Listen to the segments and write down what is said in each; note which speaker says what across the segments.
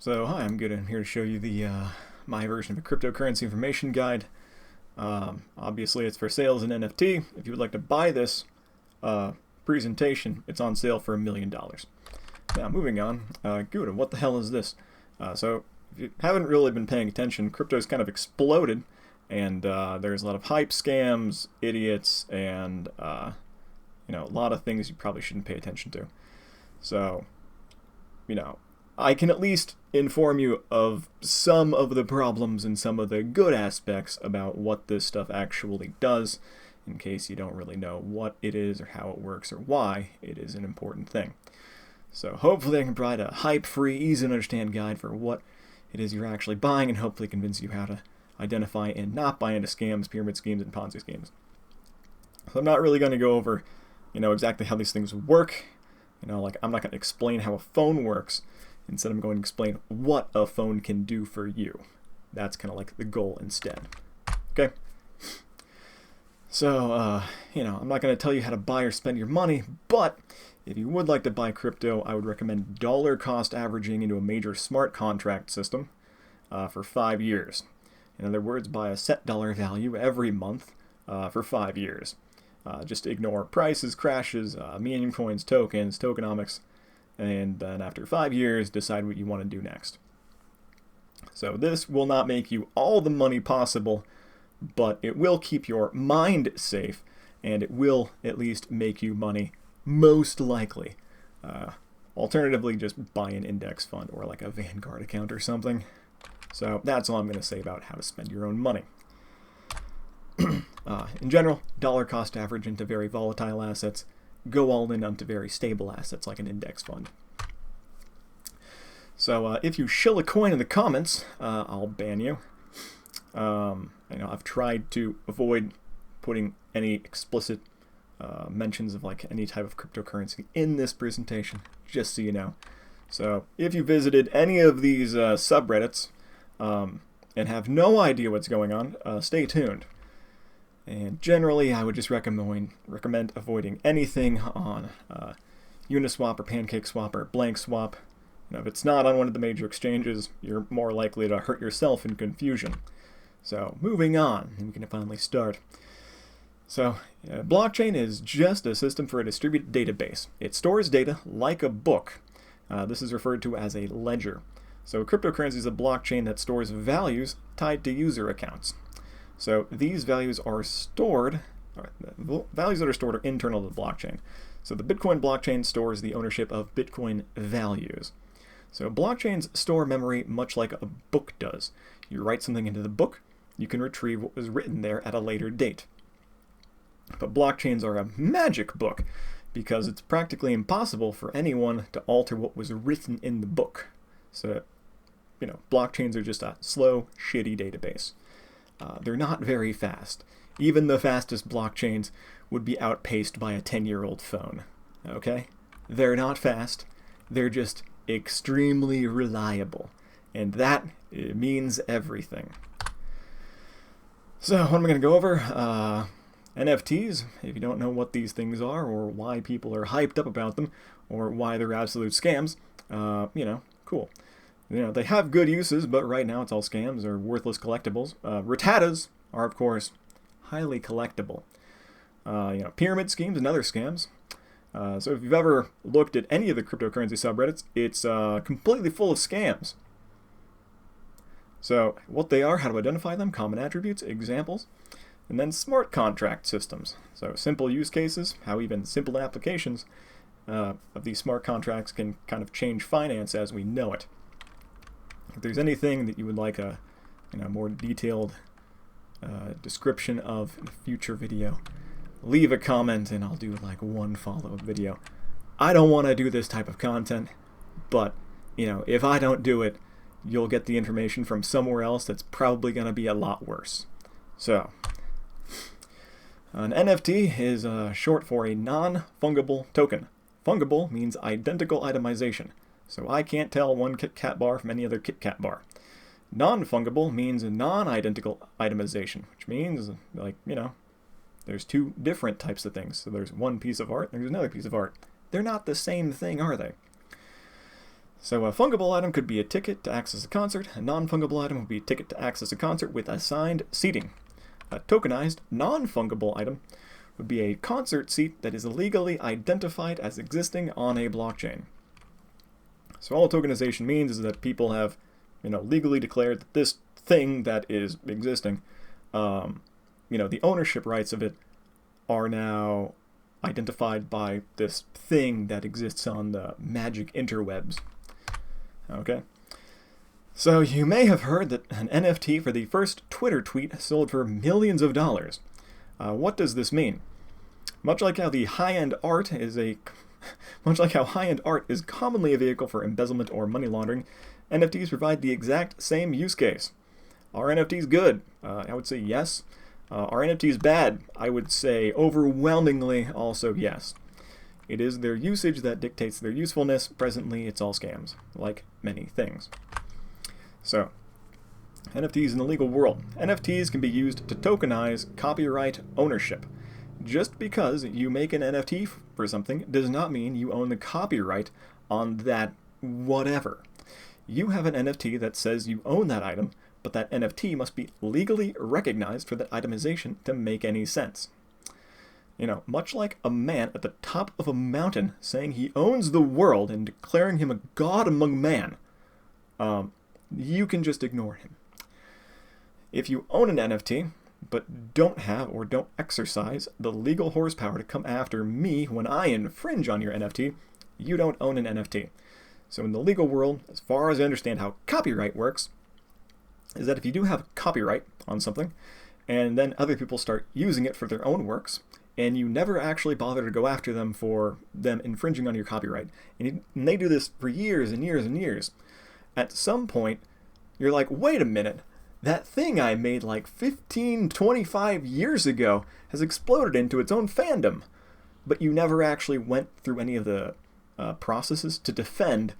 Speaker 1: So hi, I'm here to show you the my version of a cryptocurrency information guide. Obviously, it's for sale as an NFT. If you would like to buy this presentation, it's on sale for $1 million. Now, moving on. Gouda, what the hell is this? So, if you haven't really been paying attention, crypto's kind of exploded, and there's a lot of hype scams, idiots, and a lot of things you probably shouldn't pay attention to. So, I can at least inform you of some of the problems and some of the good aspects about what this stuff actually does, in case you don't really know what it is or how it works or why it is an important thing. So hopefully I can provide a hype-free, easy-to-understand guide for what it is you're actually buying, and hopefully convince you how to identify and not buy into scams, pyramid schemes, and Ponzi schemes. So I'm not really going to go over, exactly how these things work. I'm not going to explain how a phone works. Instead, I'm going to explain what a phone can do for you. That's kind of like the goal instead. Okay? So, I'm not going to tell you how to buy or spend your money, but if you would like to buy crypto, I would recommend dollar cost averaging into a major smart contract system for 5 years. In other words, buy a set dollar value every month for 5 years. Just ignore prices, crashes, meme coins, tokens, tokenomics, and then after 5 years, decide what you want to do next. So this will not make you all the money possible, but it will keep your mind safe, and it will at least make you money, most likely. Alternatively, just buy an index fund or like a Vanguard account or something. So that's all I'm going to say about how to spend your own money. In general, dollar cost average into very volatile assets. Go all in onto very stable assets like an index fund. So if you shill a coin in the comments, I'll ban you. I've tried to avoid putting any explicit mentions of like any type of cryptocurrency in this presentation, just so you know. So if you visited any of these subreddits and have no idea what's going on, stay tuned. And generally, I would just recommend avoiding anything on Uniswap or PancakeSwap or BlankSwap. If it's not on one of the major exchanges, you're more likely to hurt yourself in confusion. So, moving on, and we can finally start. So, blockchain is just a system for a distributed database. It stores data like a book. This is referred to as a ledger. So, cryptocurrency is a blockchain that stores values tied to user accounts. So these values are stored, the values that are stored are internal to the blockchain. So the Bitcoin blockchain stores the ownership of Bitcoin values. So blockchains store memory much like a book does. You write something into the book, you can retrieve what was written there at a later date. But blockchains are a magic book because it's practically impossible for anyone to alter what was written in the book. So, blockchains are just a slow, shitty database. They're not very fast. Even the fastest blockchains would be outpaced by a 10-year-old phone. Okay? They're not fast. They're just extremely reliable. And that means everything. So, what am I going to go over? NFTs, if you don't know what these things are or why people are hyped up about them or why they're absolute scams, cool. They have good uses, but right now it's all scams or worthless collectibles. Rattatas are, of course, highly collectible. Pyramid schemes and other scams. So if you've ever looked at any of the cryptocurrency subreddits, it's completely full of scams. So what they are, how to identify them, common attributes, examples, and then smart contract systems. So simple use cases, how even simple applications of these smart contracts can kind of change finance as we know it. If there's anything that you would like a more detailed description of in a future video, leave a comment and I'll do like one follow-up video. I don't want to do this type of content, but if I don't do it, you'll get the information from somewhere else that's probably going to be a lot worse. So, an NFT is short for a non-fungible token. Fungible means identical itemization. So I can't tell one Kit Kat bar from any other Kit Kat bar. Non-fungible means a non-identical itemization, which means, there's two different types of things. So there's one piece of art, and there's another piece of art. They're not the same thing, are they? So a fungible item could be a ticket to access a concert. A non-fungible item would be a ticket to access a concert with assigned seating. A tokenized, non-fungible item would be a concert seat that is legally identified as existing on a blockchain. So all tokenization means is that people have, legally declared that this thing that is existing, the ownership rights of it are now identified by this thing that exists on the magic interwebs. Okay. So you may have heard that an NFT for the first Twitter tweet sold for millions of dollars. What does this mean? Much like how high-end art is commonly a vehicle for embezzlement or money laundering, NFTs provide the exact same use case. Are NFTs good? I would say yes. Are NFTs bad? I would say overwhelmingly also yes. It is their usage that dictates their usefulness. Presently, it's all scams, like many things. So, NFTs in the legal world. NFTs can be used to tokenize copyright ownership. Just because you make an NFT for something does not mean you own the copyright on that whatever. You have an NFT that says you own that item, but that NFT must be legally recognized for that itemization to make any sense. Much like a man at the top of a mountain saying he owns the world and declaring him a god among man, you can just ignore him. If you own an NFT, but don't have or don't exercise the legal horsepower to come after me when I infringe on your NFT, you don't own an NFT. So in the legal world, as far as I understand how copyright works, is that if you do have copyright on something, and then other people start using it for their own works, and you never actually bother to go after them for them infringing on your copyright, and they do this for years and years and years, at some point, you're like, wait a minute, that thing I made like 15, 25 years ago has exploded into its own fandom. But you never actually went through any of the processes to defend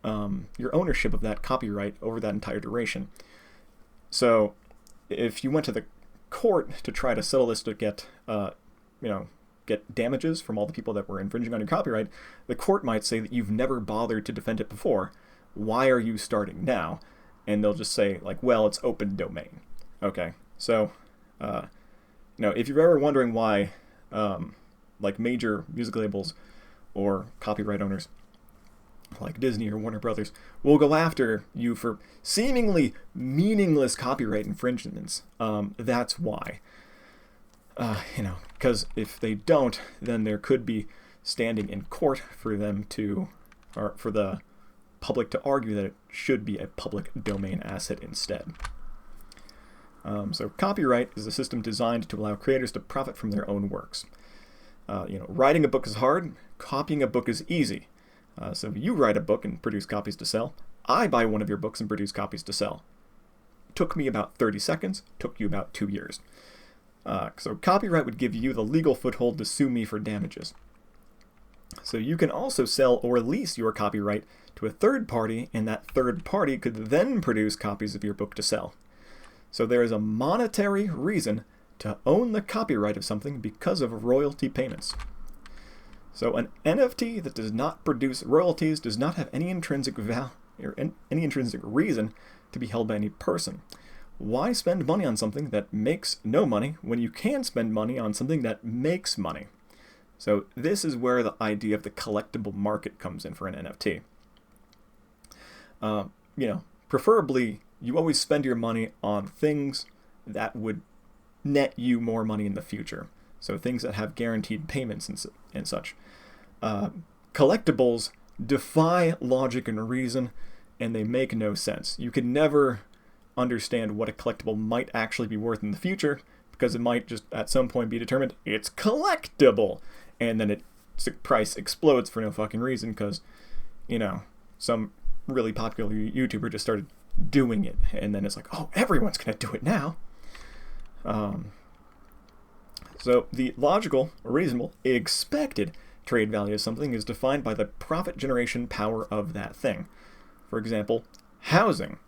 Speaker 1: your ownership of that copyright over that entire duration. So if you went to the court to try to settle this to get damages from all the people that were infringing on your copyright, the court might say that you've never bothered to defend it before. Why are you starting now? And they'll just say, well, it's open domain. Okay, so, if you're ever wondering why, major music labels or copyright owners, like Disney or Warner Brothers, will go after you for seemingly meaningless copyright infringements, that's why. Because if they don't, then there could be standing in court for them to, or for the public to argue that it should be a public domain asset instead. So copyright is a system designed to allow creators to profit from their own works. Writing a book is hard, copying a book is easy. So if you write a book and produce copies to sell, I buy one of your books and produce copies to sell. It took me about 30 seconds, took you about 2 years. So copyright would give you the legal foothold to sue me for damages. So you can also sell or lease your copyright to a third party, and that third party could then produce copies of your book to sell. So there is a monetary reason to own the copyright of something because of royalty payments. So an NFT that does not produce royalties does not have any intrinsic value or any intrinsic reason to be held by any person. Why spend money on something that makes no money when you can spend money on something that makes money? So this is where the idea of the collectible market comes in for an NFT. Preferably you always spend your money on things that would net you more money in the future. So things that have guaranteed payments and such. Collectibles defy logic and reason, and they make no sense. You can never understand what a collectible might actually be worth in the future, because it might just at some point be determined it's collectible, and then its price explodes for no fucking reason because, some really popular YouTuber just started doing it, and then it's like, oh, everyone's gonna do it now. So the logical, reasonable, expected trade value of something is defined by the profit generation power of that thing. For example, housing.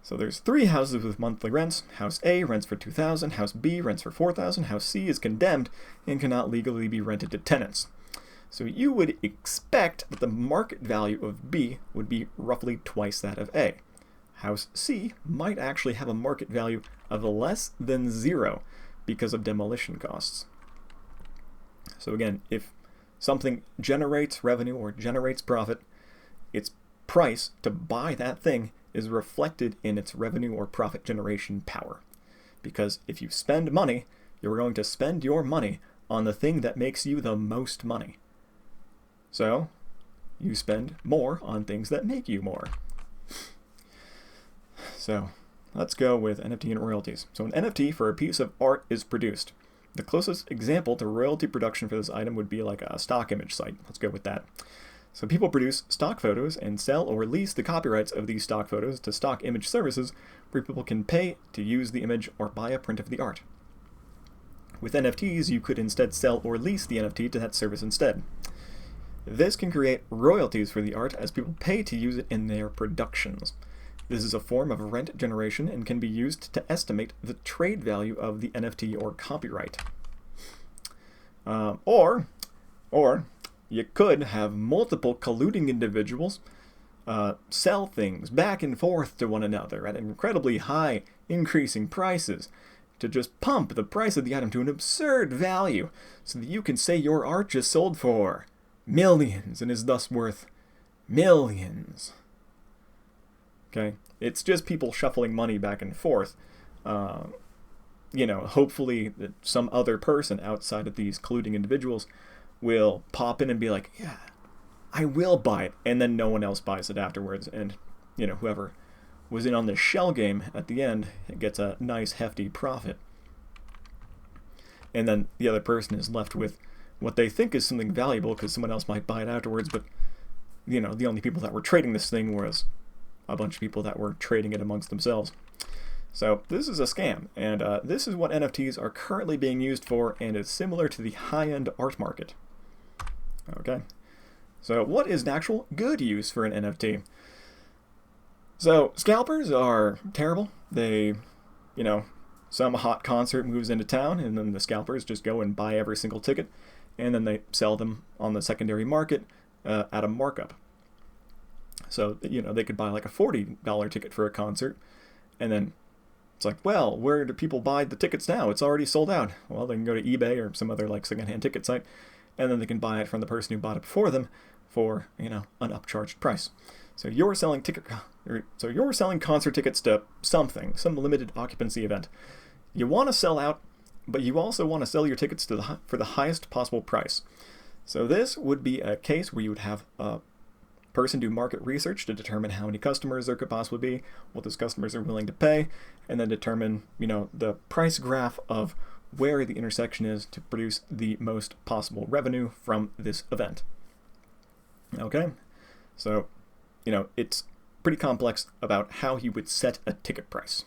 Speaker 1: So there's 3 houses with monthly rents. House A rents for $2,000, House B rents for $4,000, House C is condemned and cannot legally be rented to tenants. So you would expect that the market value of B would be roughly twice that of A. House C might actually have a market value of less than 0 because of demolition costs. So again, if something generates revenue or generates profit, its price to buy that thing is reflected in its revenue or profit generation power. Because if you spend money, you're going to spend your money on the thing that makes you the most money. So you spend more on things that make you more. So let's go with NFT and royalties. So an NFT for a piece of art is produced. The closest example to royalty production for this item would be like a stock image site. Let's go with that. So people produce stock photos and sell or lease the copyrights of these stock photos to stock image services where people can pay to use the image or buy a print of the art. With NFTs, you could instead sell or lease the NFT to that service instead. This can create royalties for the art as people pay to use it in their productions. This is a form of rent generation and can be used to estimate the trade value of the NFT or copyright. Or you could have multiple colluding individuals sell things back and forth to one another at incredibly high increasing prices to just pump the price of the item to an absurd value so that you can say your art just sold for millions and is thus worth millions. Okay, it's just people shuffling money back and forth. Hopefully that some other person outside of these colluding individuals will pop in and be like, yeah, I will buy it, and then no one else buys it afterwards, and whoever was in on the shell game at the end gets a nice hefty profit. And then the other person is left with what they think is something valuable because someone else might buy it afterwards, but the only people that were trading this thing was a bunch of people that were trading it amongst themselves. So this is a scam, and this is what NFTs are currently being used for, and it's similar to the high-end art market. Okay, so what is an actual good use for an NFT? So scalpers are terrible. They, some hot concert moves into town, and then the scalpers just go and buy every single ticket, and then they sell them on the secondary market at a markup. So, they could buy like a $40 ticket for a concert, and then it's like, well, where do people buy the tickets now? It's already sold out. Well, they can go to eBay or some other like secondhand ticket site, and then they can buy it from the person who bought it before them for, an upcharged price. So you're selling concert tickets to something, some limited occupancy event. You want to sell out, but you also want to sell your tickets for the highest possible price. So this would be a case where you would have a person do market research to determine how many customers there could possibly be, what those customers are willing to pay, and then determine, the price graph of where the intersection is to produce the most possible revenue from this event. Okay, so, it's pretty complex about how you would set a ticket price.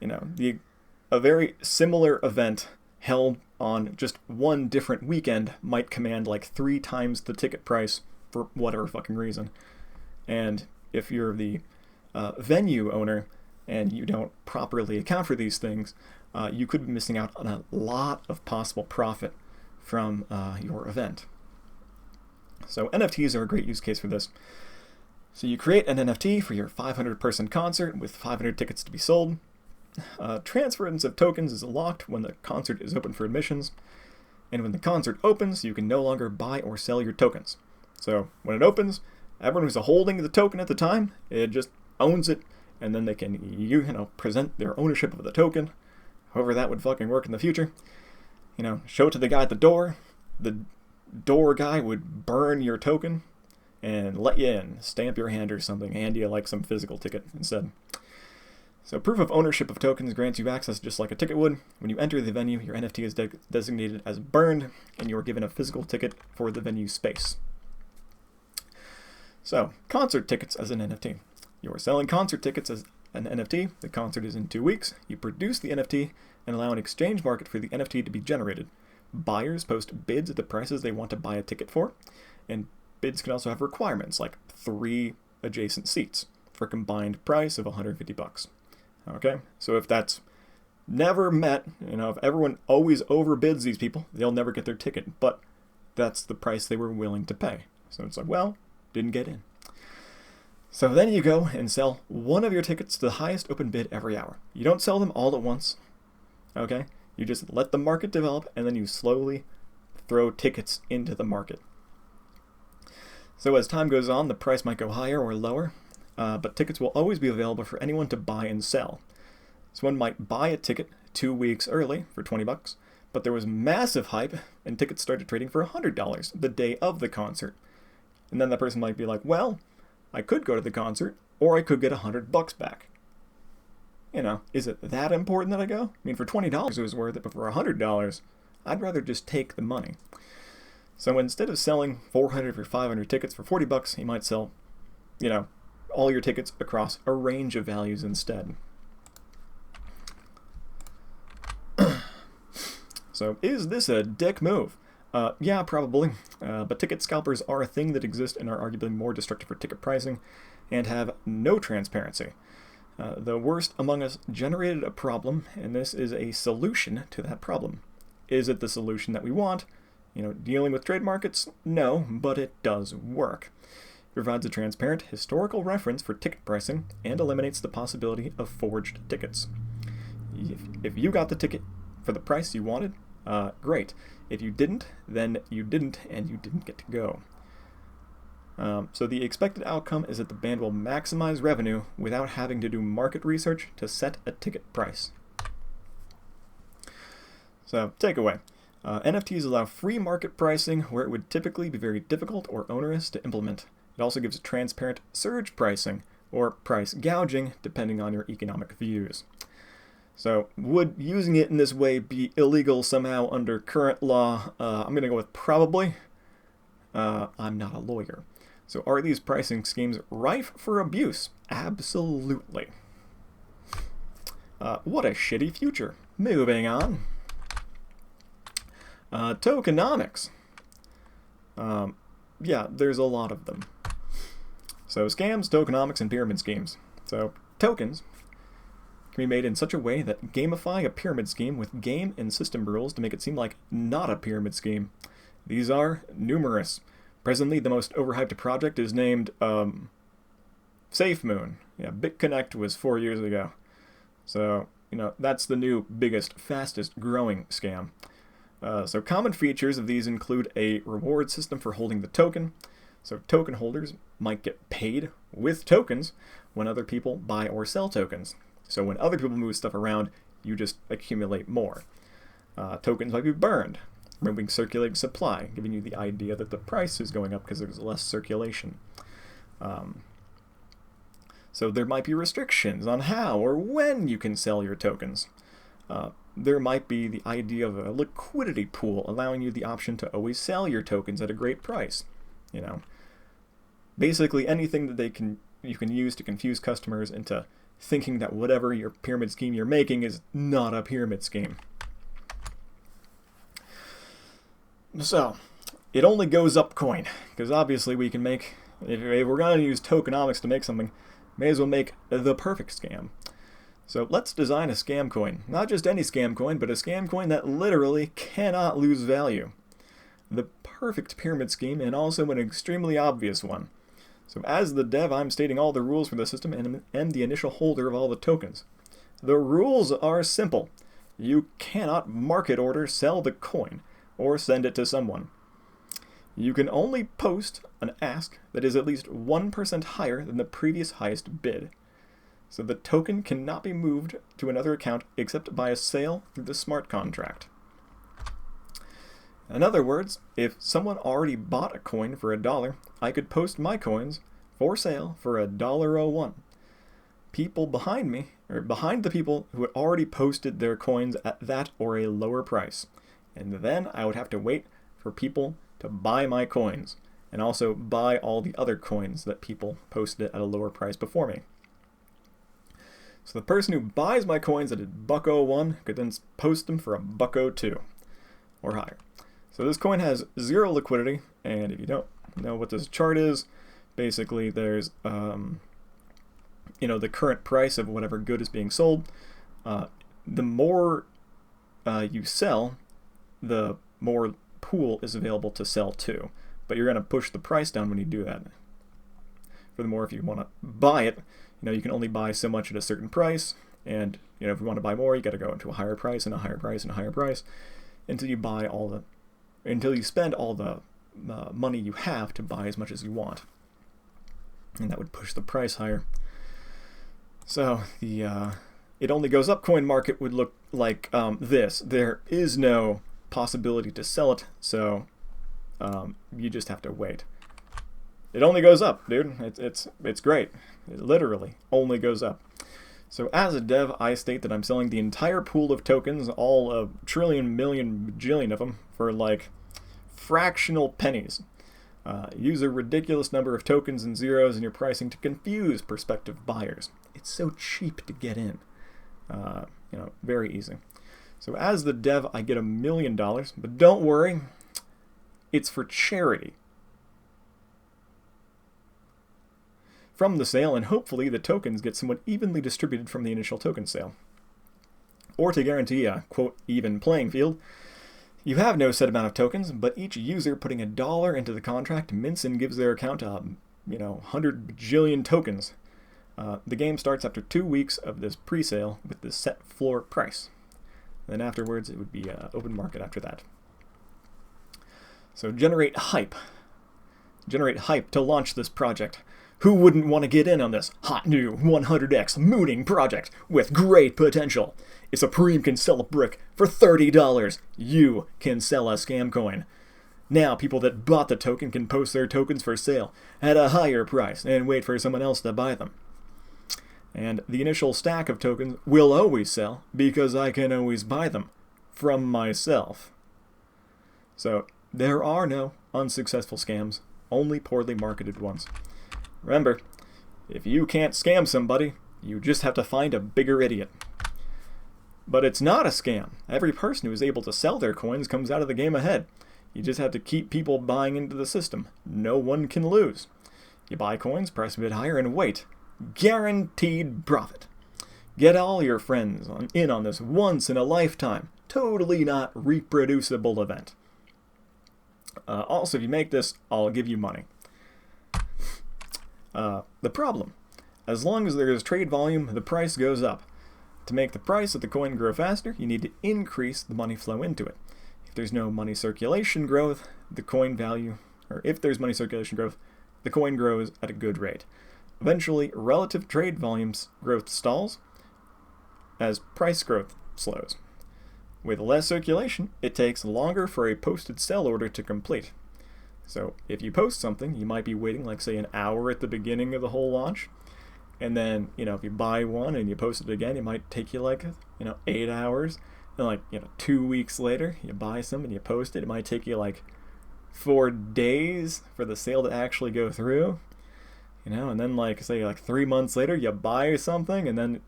Speaker 1: A very similar event held on just one different weekend might command like 3 times the ticket price for whatever fucking reason. And if you're the venue owner and you don't properly account for these things, you could be missing out on a lot of possible profit from your event. So NFTs are a great use case for this. So you create an NFT for your 500-person concert with 500 tickets to be sold. Transference of tokens is locked when the concert is open for admissions. And when the concert opens, you can no longer buy or sell your tokens. So when it opens, everyone who's holding the token at the time, it just owns it, and then they can, present their ownership of the token, however that would fucking work in the future. Show it to the guy at the door. The door guy would burn your token and let you in, stamp your hand or something, hand you like some physical ticket instead. So proof of ownership of tokens grants you access just like a ticket would. When you enter the venue, your NFT is designated as burned, and you are given a physical ticket for the venue space. So, concert tickets as an NFT. You are selling concert tickets as an NFT. The concert is in 2 weeks. You produce the NFT and allow an exchange market for the NFT to be generated. Buyers post bids at the prices they want to buy a ticket for, and bids can also have requirements like 3 adjacent seats for a combined price of $150. Okay, so if that's never met, if everyone always overbids these people, they'll never get their ticket. But that's the price they were willing to pay. So it's like, well, didn't get in. So then you go and sell one of your tickets to the highest open bid every hour. You don't sell them all at once, okay? You just let the market develop, and then you slowly throw tickets into the market. So as time goes on, the price might go higher or lower, but tickets will always be available for anyone to buy and sell. Someone might buy a ticket 2 weeks early for $20, but there was massive hype, and tickets started trading for $100 the day of the concert. And then that person might be like, well, I could go to the concert, or I could get $100 back. You know, is it that important that I go? I mean, for $20 it was worth it, but for $100, I'd rather just take the money. So instead of selling 400 or 500 tickets for $40, you might sell, you know, all your tickets across a range of values instead. So is this a dick move? Yeah, probably, but ticket scalpers are a thing that exist and are arguably more destructive for ticket pricing and have no transparency. The worst among us generated a problem, and this is a solution to that problem. Is it the solution that we want? You know, dealing with trade markets? No, but it does work. It provides a transparent historical reference for ticket pricing and eliminates the possibility of forged tickets. If you got the ticket for the price you wanted, great. If you didn't, then you didn't, and you didn't get to go. So the expected outcome is that the band will maximize revenue without having to do market research to set a ticket price. So, takeaway. NFTs allow free market pricing where it would typically be very difficult or onerous to implement. It also gives transparent surge pricing, or price gouging, depending on your economic views. So, would using it in this way be illegal somehow under current law? I'm going to go with probably. I'm not a lawyer. So, are these pricing schemes rife for abuse? Absolutely. What a shitty future. Moving on. Tokenomics. Yeah, there's a lot of them. So, scams, tokenomics, and pyramid schemes. So, tokens can be made in such a way that gamify a pyramid scheme with game and system rules to make it seem like not a pyramid scheme. These are numerous. Presently, the most overhyped project is named SafeMoon. Yeah, BitConnect was 4 years ago. So, you know, that's the new biggest, fastest growing scam. So common features of these include a reward system for holding the token. So token holders might get paid with tokens when other people buy or sell tokens. So when other people move stuff around, you just accumulate more. Tokens might be burned, removing circulating supply, giving you the idea that the price is going up because there's less circulation. So there might be restrictions on how or when you can sell your tokens. There might be the idea of a liquidity pool, allowing you the option to always sell your tokens at a great price. You know, basically anything that you can use to confuse customers into thinking that whatever your pyramid scheme you're making is not a pyramid scheme. So, it only goes up coin, because obviously we can make, if we're going to use tokenomics to make something, may as well make the perfect scam. So let's design a scam coin. Not just any scam coin, but a scam coin that literally cannot lose value. The perfect pyramid scheme, and also an extremely obvious one. So as the dev, I'm stating all the rules for the system and am the initial holder of all the tokens. The rules are simple. You cannot market order sell the coin, or send it to someone. You can only post an ask that is at least 1% higher than the previous highest bid. So the token cannot be moved to another account except by a sale through the smart contract. In other words, if someone already bought a coin for $1, I could post my coins for sale for $1.01. People behind me, or behind the people who had already posted their coins at that or a lower price. And then I would have to wait for people to buy my coins, and also buy all the other coins that people posted at a lower price before me. So the person who buys my coins at $1.01 could then post them for $1.02 or higher. So this coin has zero liquidity, and if you don't know what this chart is, basically there's the current price of whatever good is being sold. The more you sell, the more pool is available to sell to, but you're going to push the price down when you do that. Furthermore, if you want to buy it, you can only buy so much at a certain price, and if you want to buy more, you got to go into a higher price and a higher price and a higher price until you spend all the money you have to buy as much as you want, and that would push the price higher. So the it only goes up coin market would look like this. There is no possibility to sell it, so you just have to wait. It only goes up, dude. It's great. It literally only goes up. So as a dev, I state that I'm selling the entire pool of tokens, all a trillion, million, bajillion of them, for like fractional pennies. Use a ridiculous number of tokens and zeros in your pricing to confuse prospective buyers. It's so cheap to get in. Very easy. So as the dev, I get $1 million, but don't worry, it's for charity. From the sale, and hopefully the tokens get somewhat evenly distributed from the initial token sale. Or to guarantee a, quote, even playing field, you have no set amount of tokens, but each user putting $1 into the contract mints and gives their account 100 bajillion tokens. The game starts after 2 weeks of this pre-sale with the set floor price. Then afterwards, it would be open market after that. So generate hype. Generate hype to launch this project. Who wouldn't want to get in on this hot new 100x mooning project with great potential? If Supreme can sell a brick for $30, you can sell a scam coin. Now people that bought the token can post their tokens for sale at a higher price and wait for someone else to buy them. And the initial stack of tokens will always sell because I can always buy them from myself. So there are no unsuccessful scams, only poorly marketed ones. Remember, if you can't scam somebody, you just have to find a bigger idiot. But it's not a scam. Every person who is able to sell their coins comes out of the game ahead. You just have to keep people buying into the system. No one can lose. You buy coins, price a bit higher, and wait. Guaranteed profit. Get all your friends in on this once-in-a-lifetime, totally not reproducible event. Also, if you make this, I'll give you money. The problem. As long as there is trade volume, the price goes up. To make the price of the coin grow faster, you need to increase the money flow into it. If there's no money circulation growth, the coin value, or if there's money circulation growth, the coin grows at a good rate. Eventually, relative trade volumes growth stalls as price growth slows. With less circulation, it takes longer for a posted sell order to complete. So if you post something, you might be waiting like say an hour at the beginning of the whole launch. And then, if you buy one and you post it again, it might take you like, 8 hours. And 2 weeks later, you buy some and you post it. It might take you like 4 days for the sale to actually go through. And then say 3 months later, you buy something and then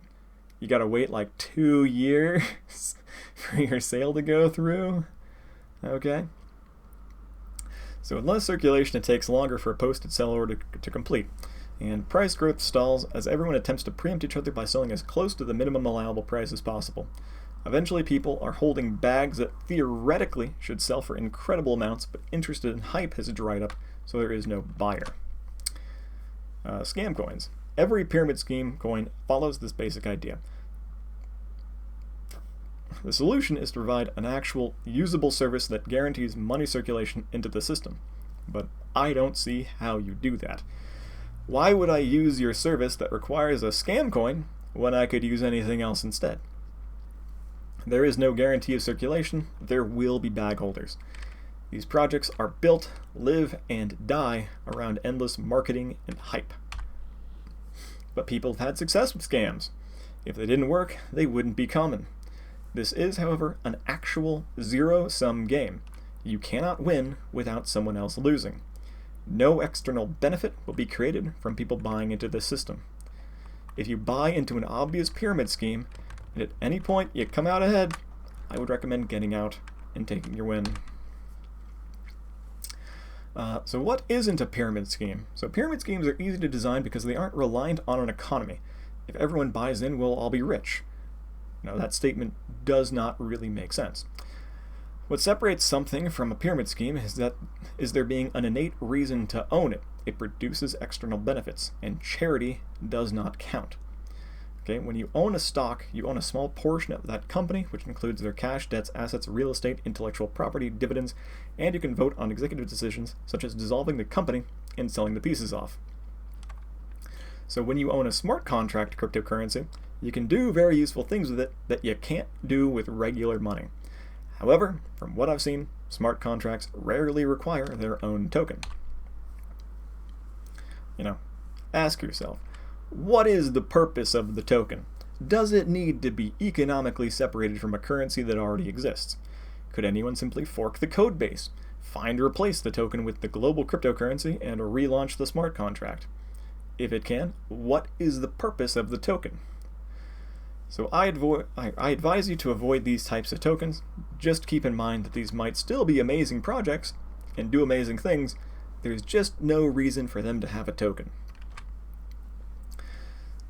Speaker 1: you gotta wait 2 years for your sale to go through. Okay. So with less circulation, it takes longer for a posted sell order to complete. And price growth stalls as everyone attempts to preempt each other by selling as close to the minimum allowable price as possible. Eventually, people are holding bags that theoretically should sell for incredible amounts, but interest in hype has dried up, so there is no buyer. Scam coins. Every pyramid scheme coin follows this basic idea. The solution is to provide an actual usable service that guarantees money circulation into the system. But I don't see how you do that. Why would I use your service that requires a scam coin when I could use anything else instead? There is no guarantee of circulation. There will be bag holders. These projects are built, live, and die around endless marketing and hype. But people have had success with scams. If they didn't work, they wouldn't be common. This is, however, an actual zero-sum game. You cannot win without someone else losing. No external benefit will be created from people buying into this system. If you buy into an obvious pyramid scheme, and at any point you come out ahead, I would recommend getting out and taking your win. So what isn't a pyramid scheme? So pyramid schemes are easy to design because they aren't reliant on an economy. If everyone buys in, we'll all be rich. Now that statement does not really make sense. What separates something from a pyramid scheme is there being an innate reason to own it. It produces external benefits, and charity does not count. Okay, when you own a stock, you own a small portion of that company, which includes their cash, debts, assets, real estate, intellectual property, dividends, and you can vote on executive decisions such as dissolving the company and selling the pieces off. So when you own a smart contract cryptocurrency, you can do very useful things with it that you can't do with regular money. However, from what I've seen, smart contracts rarely require their own token. Ask yourself, what is the purpose of the token? Does it need to be economically separated from a currency that already exists? Could anyone simply fork the code base, find or replace the token with the global cryptocurrency, and relaunch the smart contract? If it can, what is the purpose of the token? So I advise you to avoid these types of tokens. Just keep in mind that these might still be amazing projects and do amazing things. There's just no reason for them to have a token.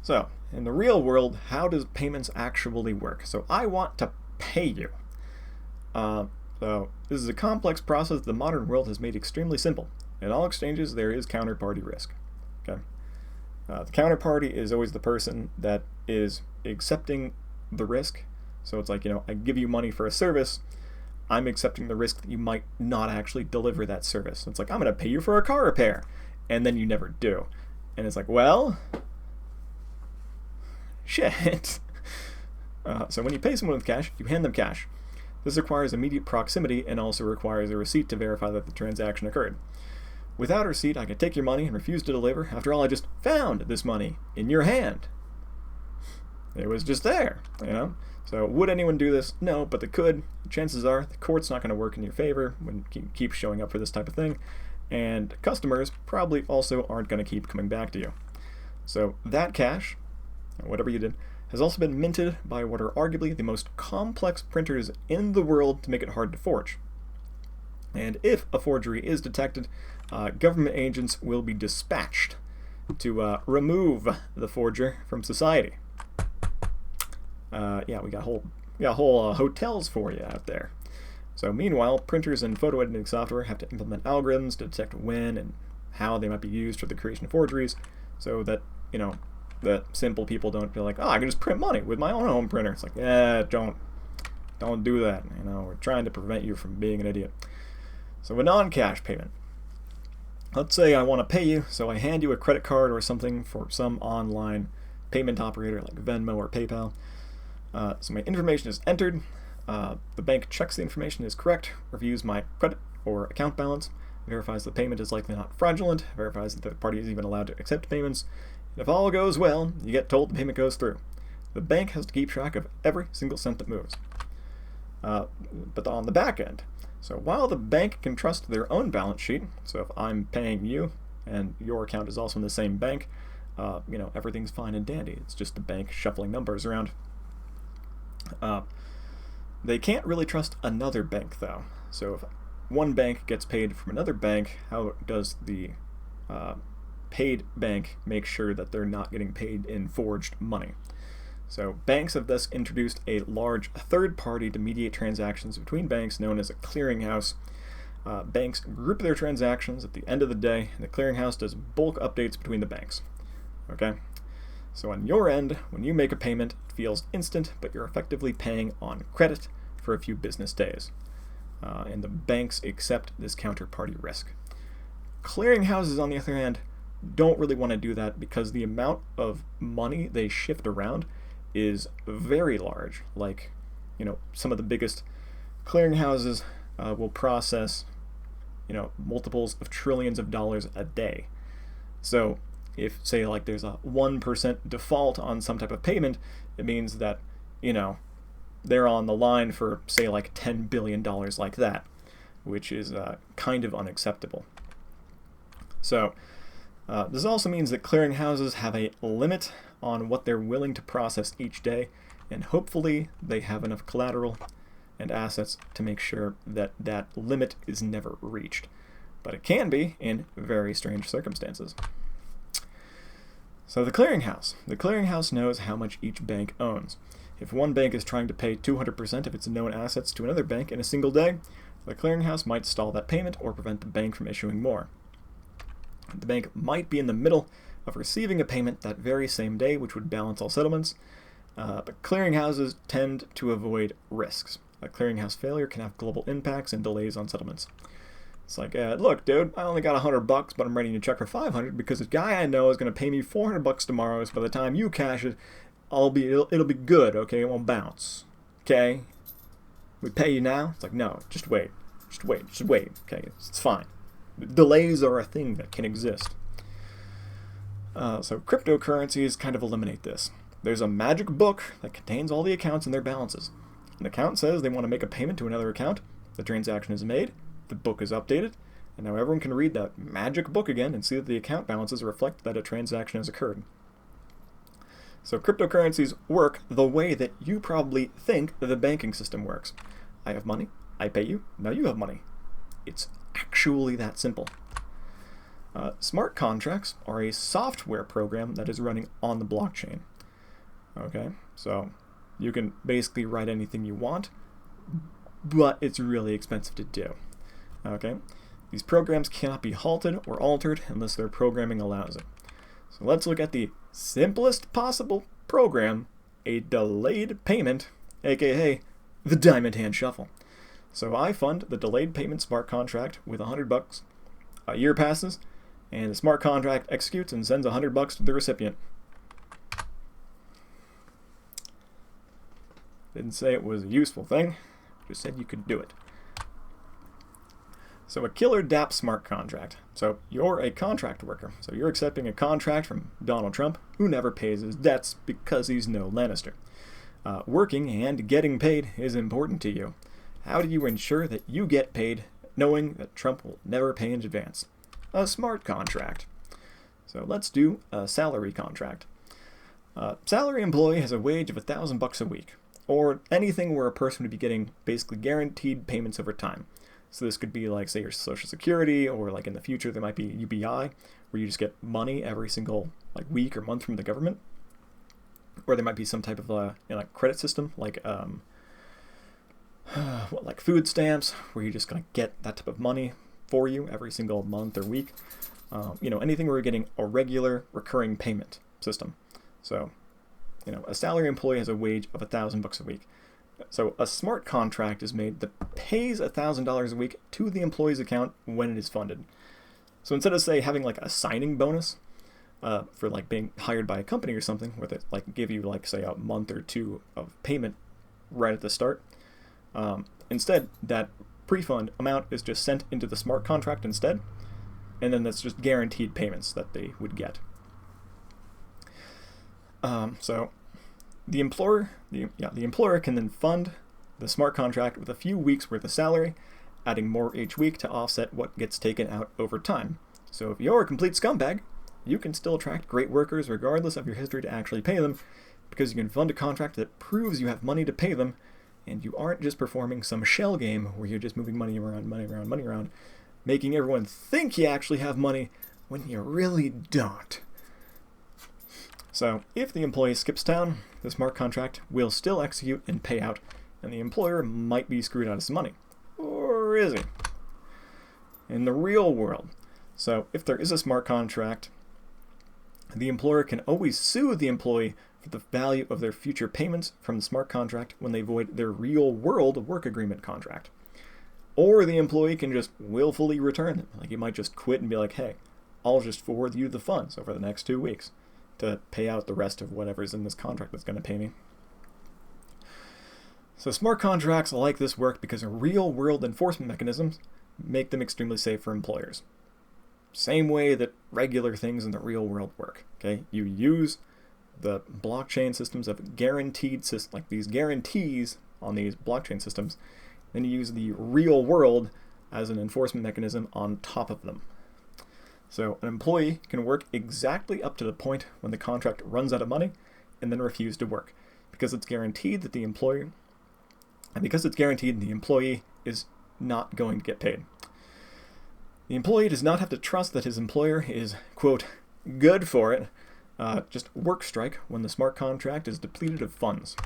Speaker 1: So, in the real world, how does payments actually work? So I want to pay you. So this is a complex process the modern world has made extremely simple. In all exchanges, there is counterparty risk. Okay. The counterparty is always the person that is accepting the risk. So it's like, I give you money for a service. I'm accepting the risk that you might not actually deliver that service. It's like, I'm going to pay you for a car repair. And then you never do. And it's like, well, shit. So when you pay someone with cash, you hand them cash. This requires immediate proximity and also requires a receipt to verify that the transaction occurred. Without a receipt, I can take your money and refuse to deliver. After all, I just found this money in your hand. It was just there, So would anyone do this? No, but they could. Chances are the court's not going to work in your favor when you keep showing up for this type of thing. And customers probably also aren't going to keep coming back to you. So that cash, whatever you did, has also been minted by what are arguably the most complex printers in the world to make it hard to forge. And if a forgery is detected, government agents will be dispatched to remove the forger from society. We got whole hotels for you out there. So meanwhile, printers and photo editing software have to implement algorithms to detect when and how they might be used for the creation of forgeries, so that that simple people don't feel like, I can just print money with my own home printer. It's like, don't do that. We're trying to prevent you from being an idiot. So a non-cash payment. Let's say I want to pay you, so I hand you a credit card or something for some online payment operator like Venmo or PayPal. So my information is entered. The bank checks the information is correct, reviews my credit or account balance, verifies the payment is likely not fraudulent, verifies that the party is even allowed to accept payments. If all goes well, you get told the payment goes through. The bank has to keep track of every single cent that moves. But on the back end, so while the bank can trust their own balance sheet, so if I'm paying you and your account is also in the same bank, everything's fine and dandy. It's just the bank shuffling numbers around. They can't really trust another bank, though. So if one bank gets paid from another bank, how does the paid bank make sure that they're not getting paid in forged money? So banks have thus introduced a large third party to mediate transactions between banks known as a clearinghouse. Banks group their transactions at the end of the day, and the clearinghouse does bulk updates between the banks. Okay? So on your end, when you make a payment, it feels instant, but you're effectively paying on credit for a few business days. And the banks accept this counterparty risk. Clearinghouses, on the other hand, don't really want to do that because the amount of money they shift around is very large. Like, some of the biggest clearinghouses will process, multiples of trillions of dollars a day. So if, say, like there's a 1% default on some type of payment, it means that, they're on the line for, say, like $10 billion like that, which is kind of unacceptable. So this also means that clearinghouses have a limit on what they're willing to process each day, and hopefully they have enough collateral and assets to make sure that that limit is never reached. But it can be in very strange circumstances. So the clearinghouse knows how much each bank owns. If one bank is trying to pay 200% of its known assets to another bank in a single day, the clearinghouse might stall that payment or prevent the bank from issuing more. The bank might be in the middle of receiving a payment that very same day, which would balance all settlements, but clearinghouses tend to avoid risks. A clearinghouse failure can have global impacts and delays on settlements. It's like, look, dude, I only got $100, but I'm writing a check for $500 because this guy I know is going to pay me $400 tomorrow. So by the time you cash it, it'll be good. Okay, it won't bounce. Okay, we pay you now. It's like, no, just wait. Okay, it's fine. Delays are a thing that can exist. So cryptocurrencies kind of eliminate this. There's a magic book that contains all the accounts and their balances. An account says they want to make a payment to another account. The transaction is made. The book is updated. And now everyone can read that magic book again and see that the account balances reflect that a transaction has occurred. So cryptocurrencies work the way that you probably think that the banking system works. I have money. I pay you. Now you have money. It's actually that simple. Smart contracts are a software program that is running on the blockchain. Okay, so you can basically write anything you want, but it's really expensive to do. Okay, these programs cannot be halted or altered unless their programming allows it. So let's look at the simplest possible program, a delayed payment, aka the Diamond Hand Shuffle. So I fund the delayed payment smart contract with $100. A year passes, and the smart contract executes and sends $100 to the recipient. Didn't say it was a useful thing, just said you could do it. So a killer dApp smart contract. So you're a contract worker. So you're accepting a contract from Donald Trump, who never pays his debts because he's no Lannister. Working and getting paid is important to you. How do you ensure that you get paid knowing that Trump will never pay in advance? A smart contract. So let's do a salary contract. Salary employee has a wage of $1,000 a week, or anything where a person would be getting basically guaranteed payments over time. So this could be like, say, your Social Security, or like in the future there might be UBI, where you just get money every single like week or month from the government. Or there might be some type of like credit system, like like food stamps, where you're just gonna get that type of money for you every single month or week. Anything where you're getting a regular recurring payment system. So, a salary employee has a wage of $1,000 a week. So a smart contract is made that pays $1,000 a week to the employee's account when it is funded. So instead of, say, having like a signing bonus for like being hired by a company or something, where they like give you like, say, a month or two of payment right at the start, instead that pre-fund amount is just sent into the smart contract instead, and then that's just guaranteed payments that they would get. So the employer can then fund the smart contract with a few weeks worth of salary, adding more each week to offset what gets taken out over time. So if you're a complete scumbag, you can still attract great workers regardless of your history to actually pay them, because you can fund a contract that proves you have money to pay them, and you aren't just performing some shell game where you're just moving money around, making everyone think you actually have money when you really don't. So if the employee skips town, the smart contract will still execute and pay out, and the employer might be screwed out of some money. Or is he? In the real world. So if there is a smart contract, the employer can always sue the employee for the value of their future payments from the smart contract when they void their real world work agreement contract. Or the employee can just willfully return them. Like, he might just quit and be like, hey, I'll just forward you the funds over the next 2 weeks to pay out the rest of whatever's in this contract that's going to pay me. So smart contracts like this work because real-world enforcement mechanisms make them extremely safe for employers. Same way that regular things in the real world work. Okay, you use the blockchain systems of guaranteed systems, like these guarantees on these blockchain systems, then you use the real world as an enforcement mechanism on top of them. So an employee can work exactly up to the point when the contract runs out of money and then refuse to work, because it's guaranteed that the employee is not going to get paid. The employee does not have to trust that his employer is, quote, good for it, just work strike when the smart contract is depleted of funds.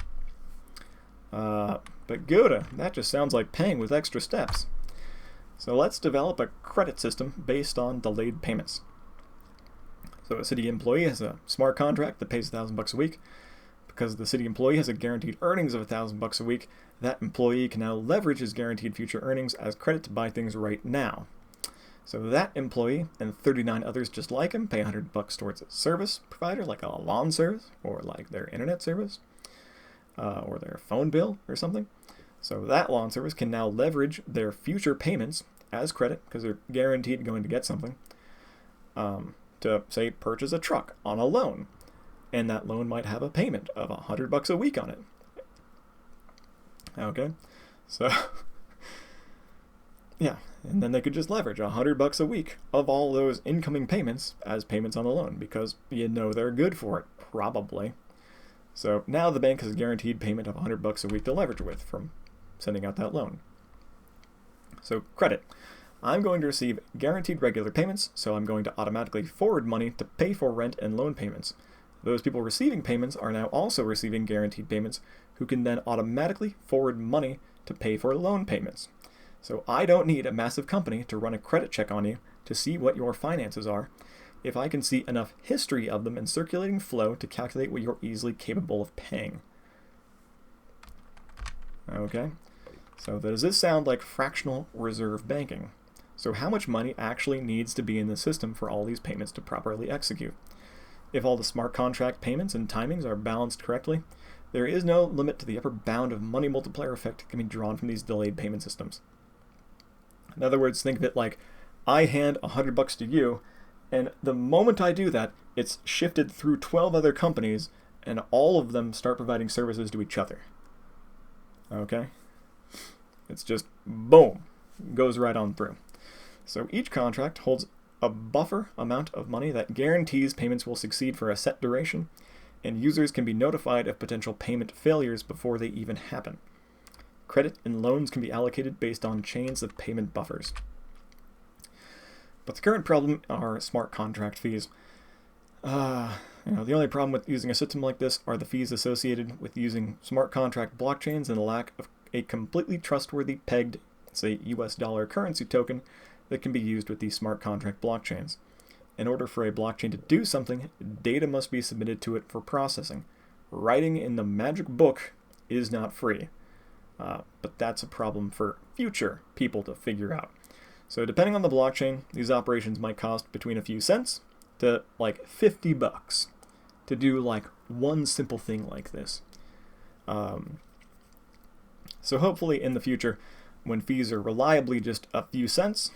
Speaker 1: But Gouda, that just sounds like paying with extra steps. So let's develop a credit system based on delayed payments. So a city employee has a smart contract that pays $1,000 a week. Because the city employee has a guaranteed earnings of $1,000 a week, that employee can now leverage his guaranteed future earnings as credit to buy things right now. So that employee and 39 others just like him pay $100 towards a service provider, like a lawn service, or like their internet service, or their phone bill or something. So that lawn service can now leverage their future payments as credit, because they're guaranteed going to get something, to, say, purchase a truck on a loan. And that loan might have a payment of $100 a week on it. Okay, so yeah, and then they could just leverage $100 a week of all those incoming payments as payments on the loan, because you know they're good for it, probably. So now the bank has a guaranteed payment of $100 a week to leverage with from sending out that loan. So credit. I'm going to receive guaranteed regular payments, so I'm going to automatically forward money to pay for rent and loan payments. Those people receiving payments are now also receiving guaranteed payments, who can then automatically forward money to pay for loan payments. So I don't need a massive company to run a credit check on you to see what your finances are, if I can see enough history of them in circulating flow to calculate what you're easily capable of paying. Okay, so does this sound like fractional reserve banking? So how much money actually needs to be in the system for all these payments to properly execute? If all the smart contract payments and timings are balanced correctly, there is no limit to the upper bound of money multiplier effect that can be drawn from these delayed payment systems. In other words, think of it like I hand $100 to you, and the moment I do that, it's shifted through 12 other companies, and all of them start providing services to each other. Okay? It's just boom, goes right on through. So each contract holds a buffer amount of money that guarantees payments will succeed for a set duration, and users can be notified of potential payment failures before they even happen. Credit and loans can be allocated based on chains of payment buffers. But the current problem are smart contract fees. The only problem with using a system like this are the fees associated with using smart contract blockchains and the lack of a completely trustworthy pegged, say, US dollar currency token that can be used with these smart contract blockchains. In order for a blockchain to do something, data must be submitted to it for processing. Writing in the magic book is not free. But that's a problem for future people to figure out. So depending on the blockchain, these operations might cost between a few cents to like $50 to do like one simple thing like this. So hopefully in the future, when fees are reliably just a few cents,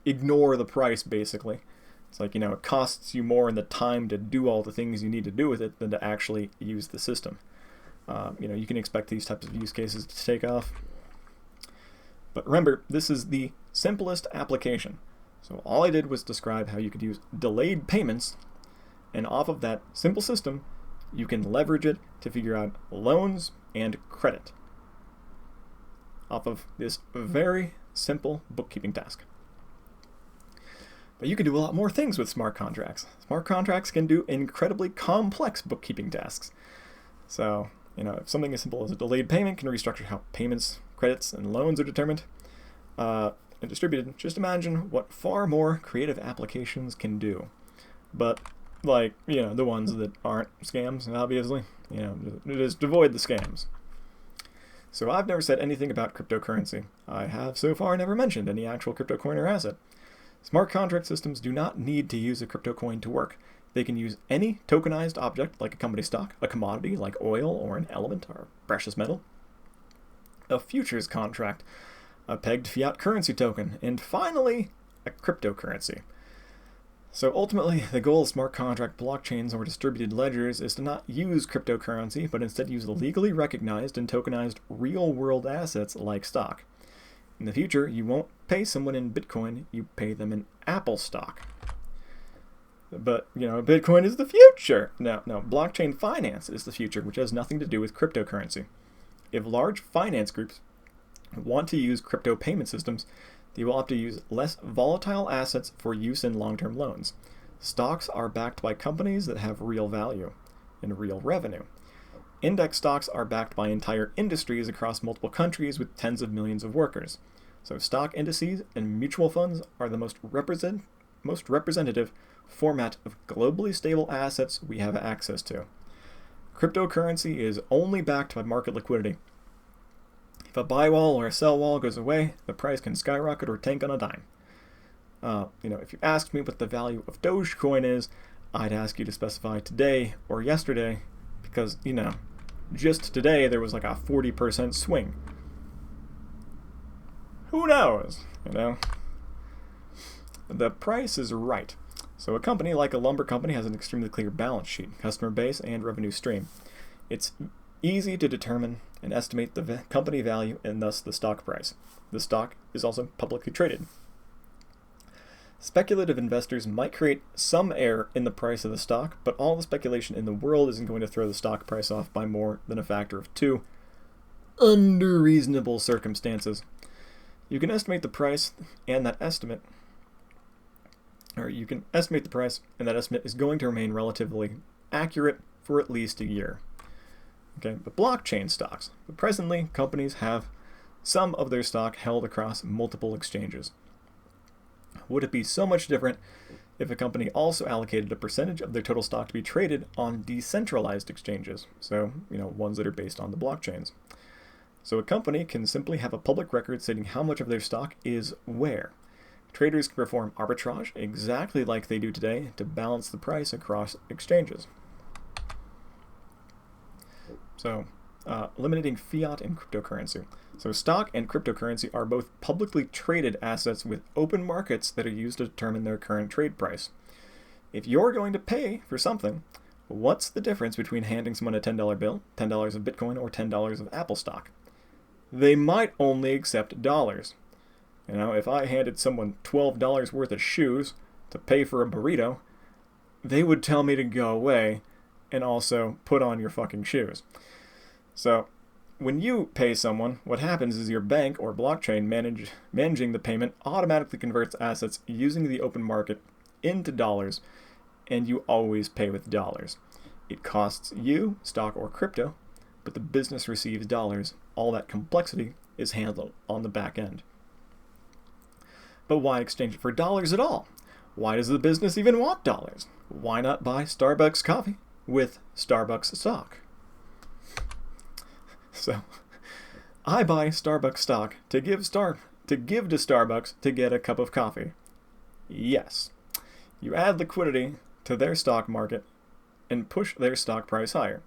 Speaker 1: ignore the price basically. It's like, it costs you more in the time to do all the things you need to do with it than to actually use the system. You can expect these types of use cases to take off. But remember, this is the simplest application. So all I did was describe how you could use delayed payments, and off of that simple system, you can leverage it to figure out loans and credit off of this very simple bookkeeping task. But you can do a lot more things with smart contracts. Smart contracts can do incredibly complex bookkeeping tasks. So, if something as simple as a delayed payment can restructure how payments, credits, and loans are determined and distributed, just imagine what far more creative applications can do. But, the ones that aren't scams, obviously, just avoid the scams. So I've never said anything about cryptocurrency. I have so far never mentioned any actual crypto coin or asset. Smart contract systems do not need to use a crypto coin to work. They can use any tokenized object like a company stock, a commodity like oil or an element or precious metal, a futures contract, a pegged fiat currency token, and finally, a cryptocurrency. So ultimately, the goal of smart contract blockchains or distributed ledgers is to not use cryptocurrency, but instead use legally recognized and tokenized real-world assets like stock. In the future, you won't pay someone in Bitcoin, you pay them in Apple stock. But, Bitcoin is the future. No, blockchain finance is the future, which has nothing to do with cryptocurrency. If large finance groups want to use crypto payment systems, they will have to use less volatile assets for use in long-term loans. Stocks are backed by companies that have real value and real revenue. Index stocks are backed by entire industries across multiple countries with tens of millions of workers. So stock indices and mutual funds are the most representative format of globally stable assets we have access to. Cryptocurrency is only backed by market liquidity. If a buy wall or a sell wall goes away, the price can skyrocket or tank on a dime. If you asked me what the value of Dogecoin is, I'd ask you to specify today or yesterday, because, just today there was like a 40% swing. Who knows, The price is right. So a company like a lumber company has an extremely clear balance sheet, customer base, and revenue stream. It's easy to determine and estimate the company value and thus the stock price. The stock is also publicly traded. Speculative investors might create some error in the price of the stock, but all the speculation in the world isn't going to throw the stock price off by more than a factor of 2 under reasonable circumstances. You can estimate the price and that estimate is going to remain relatively accurate for at least a year. Okay, but blockchain stocks. But presently, companies have some of their stock held across multiple exchanges. Would it be so much different if a company also allocated a percentage of their total stock to be traded on decentralized exchanges? So, ones that are based on the blockchains. So a company can simply have a public record stating how much of their stock is where. Traders can perform arbitrage exactly like they do today to balance the price across exchanges. So, eliminating fiat and cryptocurrency. So stock and cryptocurrency are both publicly traded assets with open markets that are used to determine their current trade price. If you're going to pay for something, what's the difference between handing someone a $10 bill, $10 of Bitcoin, or $10 of Apple stock? They might only accept dollars. If I handed someone $12 worth of shoes to pay for a burrito, they would tell me to go away and also put on your fucking shoes. So, when you pay someone, what happens is your bank or blockchain managing the payment automatically converts assets using the open market into dollars, and you always pay with dollars. It costs you stock or crypto, but the business receives dollars. All that complexity is handled on the back end. But why exchange it for dollars at all? Why does the business even want dollars? Why not buy Starbucks coffee with Starbucks stock? So, I buy Starbucks stock to give to Starbucks to get a cup of coffee. Yes, you add liquidity to their stock market and push their stock price higher,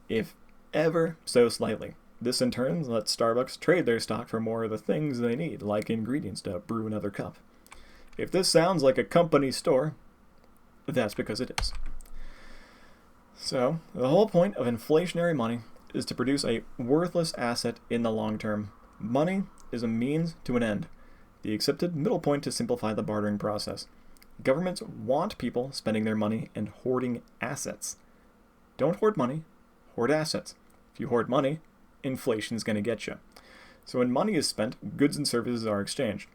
Speaker 1: if ever so slightly. This in turn lets Starbucks trade their stock for more of the things they need, like ingredients to brew another cup. If this sounds like a company store, that's because it is. So, the whole point of inflationary money is to produce a worthless asset in the long term. Money is a means to an end, the accepted middle point to simplify the bartering process. Governments want people spending their money and hoarding assets. Don't hoard money, hoard assets. If you hoard money, inflation's going to get you. So when money is spent, goods and services are exchanged.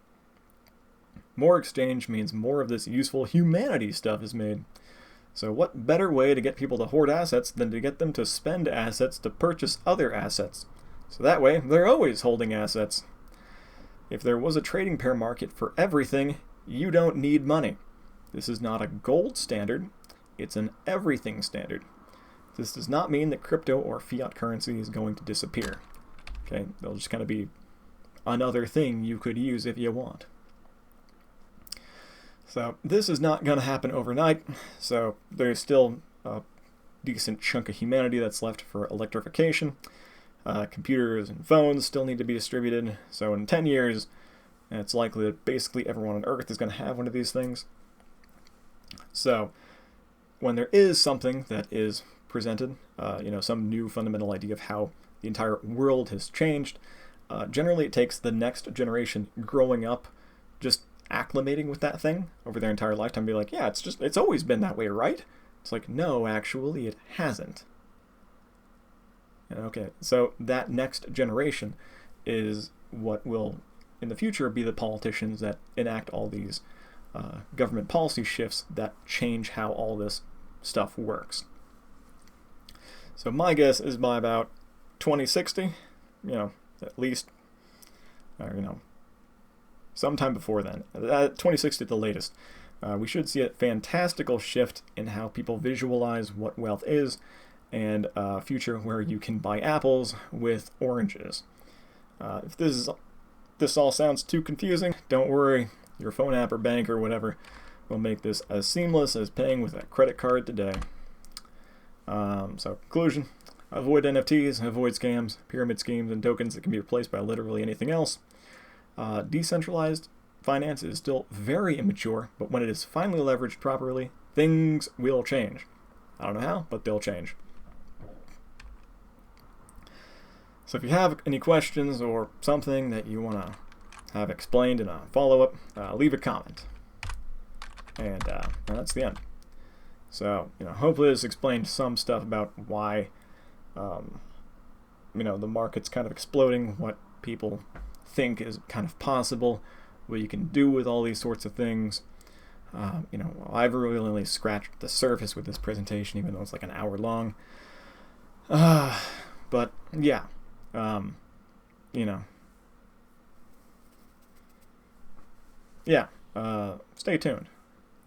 Speaker 1: More exchange means more of this useful humanity stuff is made. So what better way to get people to hoard assets than to get them to spend assets to purchase other assets? So that way, they're always holding assets. If there was a trading pair market for everything, you don't need money. This is not a gold standard, it's an everything standard. This does not mean that crypto or fiat currency is going to disappear. Okay, they'll just kind of be another thing you could use if you want. So this is not going to happen overnight, so there's still a decent chunk of humanity that's left for electrification. Computers and phones still need to be distributed, so in 10 years, it's likely that basically everyone on Earth is going to have one of these things. So when there is something that is presented, some new fundamental idea of how the entire world has changed, generally it takes the next generation growing up just acclimating with that thing over their entire lifetime and be like, yeah, it's always been that way, right? It's like, no, actually it hasn't. Okay, so that next generation is what will in the future be the politicians that enact all these government policy shifts that change how all this stuff works. So my guess is by about 2060, at least, or, sometime before then, 2060 at the latest, we should see a fantastical shift in how people visualize what wealth is, and a future where you can buy apples with oranges. If this all sounds too confusing, don't worry. Your phone app or bank or whatever will make this as seamless as paying with a credit card today. So, conclusion: avoid NFTs, avoid scams, pyramid schemes, and tokens that can be replaced by literally anything else. Decentralized finance is still very immature, but when it is finally leveraged properly, things will change. I don't know how, but they'll change. So if you have any questions or something that you want to have explained in a follow-up, leave a comment. And that's the end. So, hopefully this explained some stuff about why, the market's kind of exploding, what people think is kind of possible, what you can do with all these sorts of things. I've really only scratched the surface with this presentation, even though it's like an hour long. But yeah, stay tuned.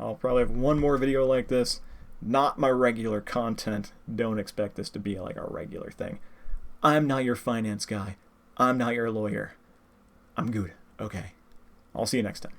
Speaker 1: I'll probably have one more video like this. Not my regular content. Don't expect this to be like a regular thing. I'm not your finance guy. I'm not your lawyer. I'm good. Okay. I'll see you next time.